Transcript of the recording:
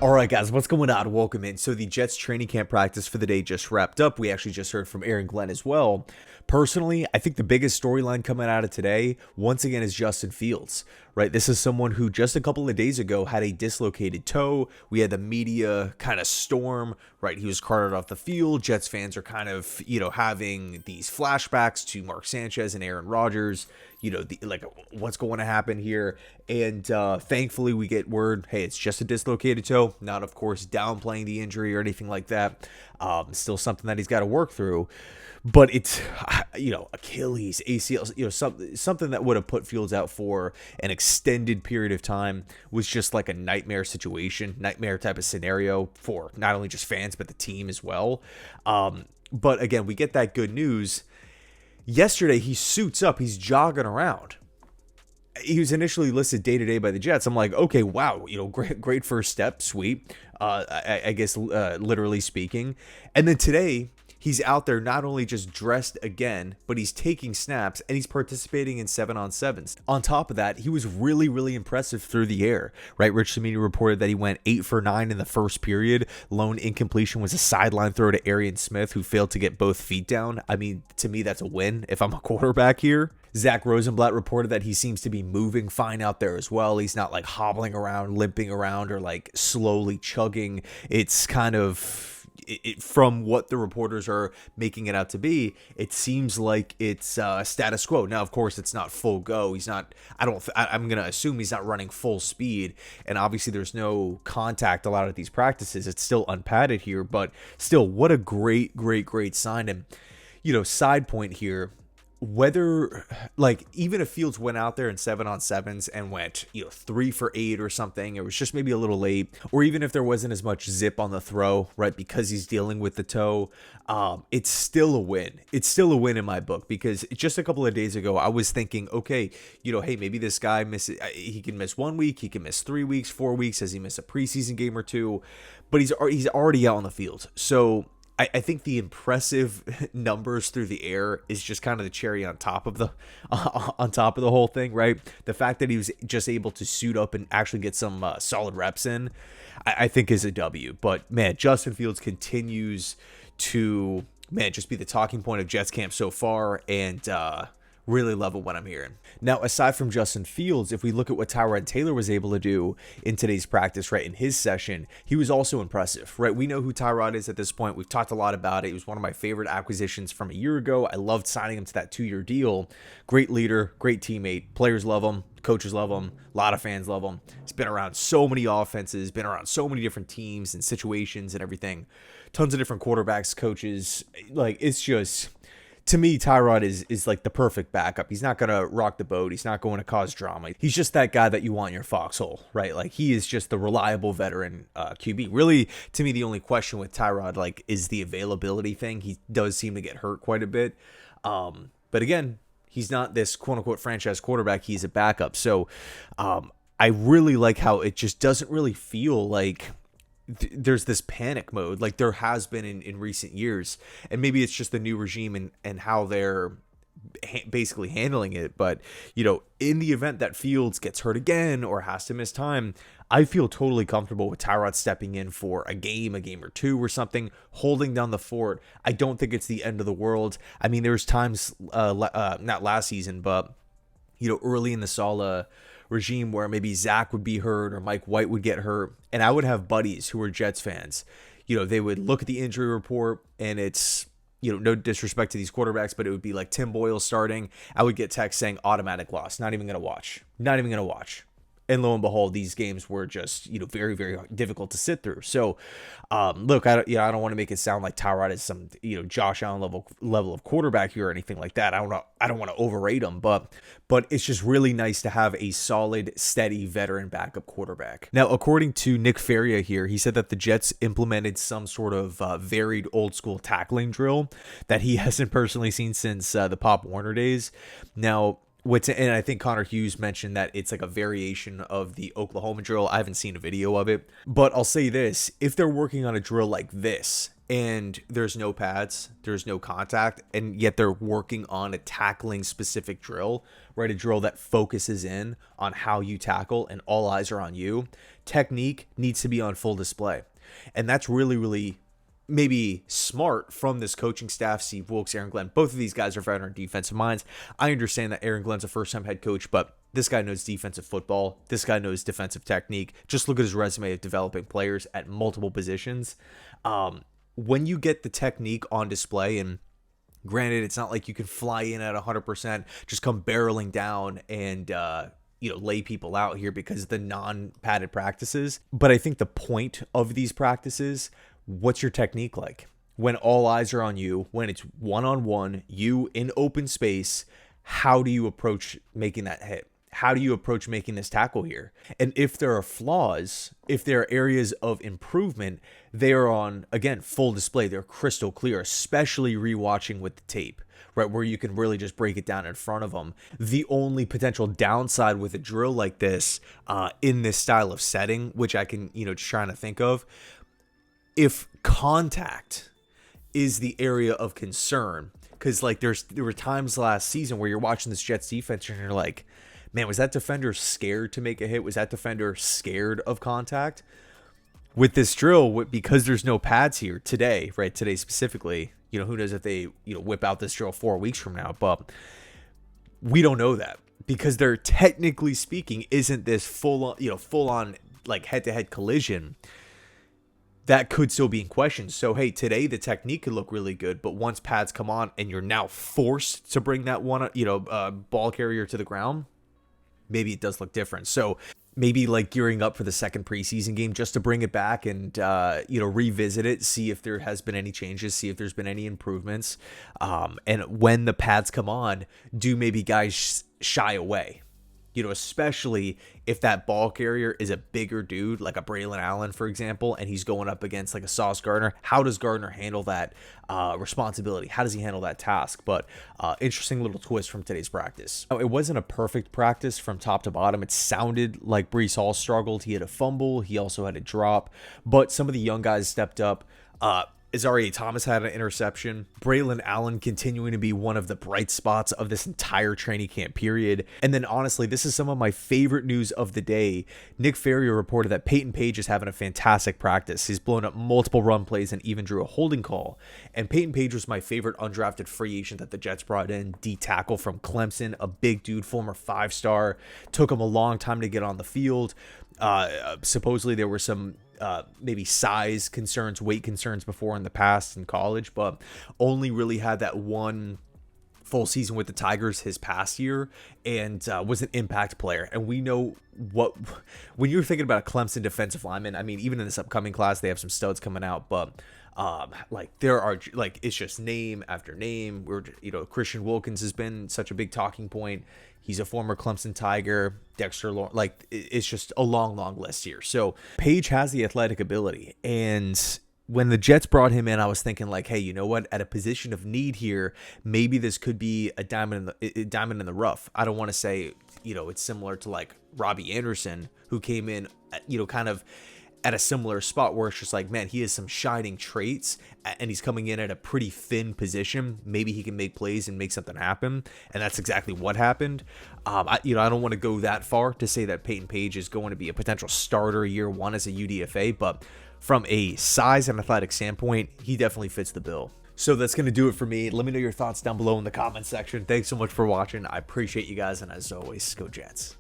All right, guys, what's going on? Welcome in. So the Jets training camp practice for the day just wrapped up. We actually just heard from Aaron Glenn as well. Personally, I think the biggest storyline coming out of today, once again, is Justin Fields, right? This is someone who just a couple of days ago had a dislocated toe. We had the media kind of storm, right? He was carted off the field. Jets fans are kind of, having these flashbacks to Mark Sanchez and Aaron Rodgers, what's going to happen here. And thankfully, we get word, hey, it's just a dislocated toe. Not, of course, downplaying the injury or anything like that. Still something that he's got to work through. But it's, Achilles, ACL, something that would have put Fields out for an extended period of time was just like a nightmare situation, nightmare type of scenario for not only just fans, but the team as well. But again, we get that good news. Yesterday, he suits up, he's jogging around. He was initially listed day-to-day by the Jets. I'm like, okay, wow, great first step, sweet, I guess literally speaking. And then today, he's out there not only just dressed again, but he's taking snaps and he's participating in 7-on-7s. On top of that, he was really, really impressive through the air, right? Rich Cimini reported that he went 8 for 9 in the first period. Lone incompletion was a sideline throw to Arian Smith, who failed to get both feet down. I mean, to me, that's a win if I'm a quarterback here. Zach Rosenblatt reported that he seems to be moving fine out there as well. He's not like hobbling around, limping around, or like slowly chugging. It's kind of... from what the reporters are making it out to be, it seems like it's status quo. Now, of course, it's not full go. He's not, I'm going to assume he's not running full speed. And obviously there's no contact a lot of these practices. It's still unpadded here, but still, what a great sign. And, side point here, whether, like, even if Fields went out there in 7-on-7s and went, 3 for 8 or something, it was just maybe a little late, or even if there wasn't as much zip on the throw, right, because he's dealing with the toe, it's still a win. It's still a win in my book, because just a couple of days ago, I was thinking, okay, hey, maybe this guy he can miss 1 week, he can miss 3 weeks, 4 weeks, as he miss a preseason game or two, but he's already out on the field. So I think the impressive numbers through the air is just kind of the cherry on top of the whole thing, right? The fact that he was just able to suit up and actually get some solid reps in, I think is a W. But man, Justin Fields continues to just be the talking point of Jets camp so far, and really love what I'm hearing. Now, aside from Justin Fields, if we look at what Tyrod Taylor was able to do in today's practice, right, in his session, he was also impressive, right? We know who Tyrod is at this point. We've talked a lot about it. He was one of my favorite acquisitions from a year ago. I loved signing him to that 2-year deal. Great leader, great teammate. Players love him. Coaches love him. A lot of fans love him. He's been around so many offenses, been around so many different teams and situations and everything. Tons of different quarterbacks, coaches. Like, it's just... to me, Tyrod is like the perfect backup. He's not going to rock the boat. He's not going to cause drama. He's just that guy that you want in your foxhole, right? Like, he is just the reliable veteran QB. Really, to me, the only question with Tyrod, like, is the availability thing. He does seem to get hurt quite a bit. But again, he's not this quote-unquote franchise quarterback. He's a backup. So I really like how it just doesn't really feel like there's this panic mode like there has been in recent years, and maybe it's just the new regime and how they're basically handling it. But in the event that Fields gets hurt again or has to miss time, I feel totally comfortable with Tyrod stepping in for a game or two or something, holding down the fort. I don't think it's the end of the world. I mean, there's times not last season, but early in the Saleh regime where maybe Zach would be hurt or Mike White would get hurt, and I would have buddies who were Jets fans. They would look at the injury report, and it's no disrespect to these quarterbacks, but it would be like Tim Boyle starting. I would get texts saying automatic loss, not even gonna watch. And lo and behold, these games were just, very, very difficult to sit through. So, look, I don't want to make it sound like Tyrod is some, Josh Allen level of quarterback here or anything like that. I don't want to overrate him, but it's just really nice to have a solid, steady veteran backup quarterback. Now, according to Nick Faria here, he said that the Jets implemented some sort of varied old school tackling drill that he hasn't personally seen since the Pop Warner days. Now, and I think Connor Hughes mentioned that it's like a variation of the Oklahoma drill. I haven't seen a video of it, but I'll say this: if they're working on a drill like this, and there's no pads, there's no contact, and yet they're working on a tackling specific drill, right? A drill that focuses in on how you tackle and all eyes are on you. Technique needs to be on full display. And that's really, really maybe smart from this coaching staff, Steve Wilks, Aaron Glenn. Both of these guys are veteran defensive minds. I understand that Aaron Glenn's a first-time head coach, but this guy knows defensive football. This guy knows defensive technique. Just look at his resume of developing players at multiple positions. When you get the technique on display, and granted, it's not like you can fly in at 100%, just come barreling down and lay people out here because of the non-padded practices. But I think the point of these practices, what's your technique like? When all eyes are on you, when it's one-on-one, you in open space, how do you approach making that hit? How do you approach making this tackle here? And if there are flaws, if there are areas of improvement, they are on, again, full display. They're crystal clear, especially rewatching with the tape, right? Where you can really just break it down in front of them. The only potential downside with a drill like this in this style of setting, which I can, just trying to think of, if contact is the area of concern, because like there were times last season where you're watching this Jets defense and you're like, man, was that defender scared to make a hit? Was that defender scared of contact? With this drill, because there's no pads here today, right? Today specifically, who knows if they, whip out this drill 4 weeks from now, but we don't know that because they're technically speaking, isn't this full on like head-to-head collision that could still be in question. So, hey, today the technique could look really good, but once pads come on and you're now forced to bring that one, ball carrier to the ground, maybe it does look different. So maybe like gearing up for the second preseason game just to bring it back and, revisit it, see if there has been any changes, see if there's been any improvements. And when the pads come on, do maybe guys shy away? Especially if that ball carrier is a bigger dude, like a Braelon Allen, for example, and he's going up against like a Sauce Gardner. How does Gardner handle that responsibility? How does he handle that task? But interesting little twist from today's practice. It wasn't a perfect practice from top to bottom. It sounded like Breece Hall struggled. He had a fumble. He also had a drop. But some of the young guys stepped up. Azareye'h Thomas had an interception. Braelon Allen continuing to be one of the bright spots of this entire training camp period. And then honestly, this is some of my favorite news of the day. Nick Ferrier reported that Payton Page is having a fantastic practice. He's blown up multiple run plays and even drew a holding call. And Payton Page was my favorite undrafted free agent that the Jets brought in. D tackle from Clemson, a big dude, former 5-star. Took him a long time to get on the field. Supposedly there were some maybe size concerns, weight concerns before in the past in college, but only really had that one full season with the Tigers his past year and was an impact player. And we know when you're thinking about a Clemson defensive lineman, I mean, even in this upcoming class, they have some studs coming out, but there are it's just name after name. Christian Wilkins has been such a big talking point. He's a former Clemson Tiger. Dexter Lawrence, it's just a long, long list here. So Page has the athletic ability. And when the Jets brought him in, I was thinking like, hey, you know what? At a position of need here, maybe this could be a diamond in the rough. I don't want to say, it's similar to like Robbie Anderson, who came in, kind of at a similar spot where it's just like, man, he has some shining traits and he's coming in at a pretty thin position. Maybe he can make plays and make something happen. And that's exactly what happened. I don't want to go that far to say that Payton Page is going to be a potential starter year one as a UDFA, but from a size and athletic standpoint, he definitely fits the bill. So that's going to do it for me. Let me know your thoughts down below in the comment section. Thanks so much for watching. I appreciate you guys. And as always, go Jets.